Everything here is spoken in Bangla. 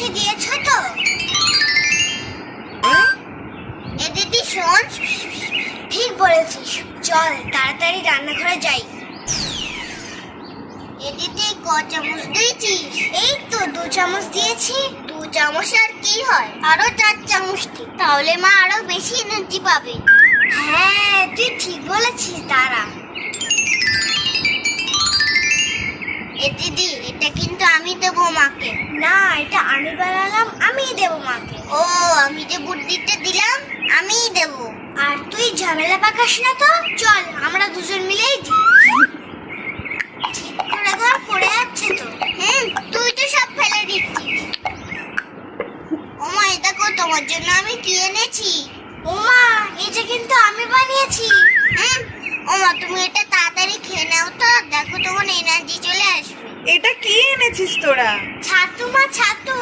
বেশি দিয়েছো তো? এ দিদি শোন, ঠিক বলেছিস, চল তাড়াতাড়ি রান্নাঘরে যাই। এ দিদি ক চামচ দিয়েছিস? এই তো 2 চামচ দিয়েছি। 2 চামচ আর কি হয়, আরো 4 চামচ দি, তাহলে মা আরো বেশি এনার্জি পাবে। হ্যাঁ তুই ঠিক বলেছিস, দাঁড়া। এ দিদি এটা কিন্তু আমি দেবো মাকে। না, এটা আমি বানালাম, আমিই দেবো মাকে। ও, আমি যে বুদ্ধিটা দিলাম আমিই দেবো। আর তুই ঝামেলা পাকাস না তো, চল আমরা দুজন মিলেই দিই। ঠিক করে ঘর পড়ে যাচ্ছে তো। তুই তো সব ফেলে দিচ্ছিস। ওমা, এটা কো, তোমার জন্য আমি কি এনেছি। ওমা, এটা কিন্তু আমি বানিয়েছি। ওমা, তুমি এটা তাড়াতাড়ি খেয়ে নাও তো, দেখো তখন এনার্জি চলে আসবে। এটা কি এনেছিস তোরা? ছাতু মা, ছাতু,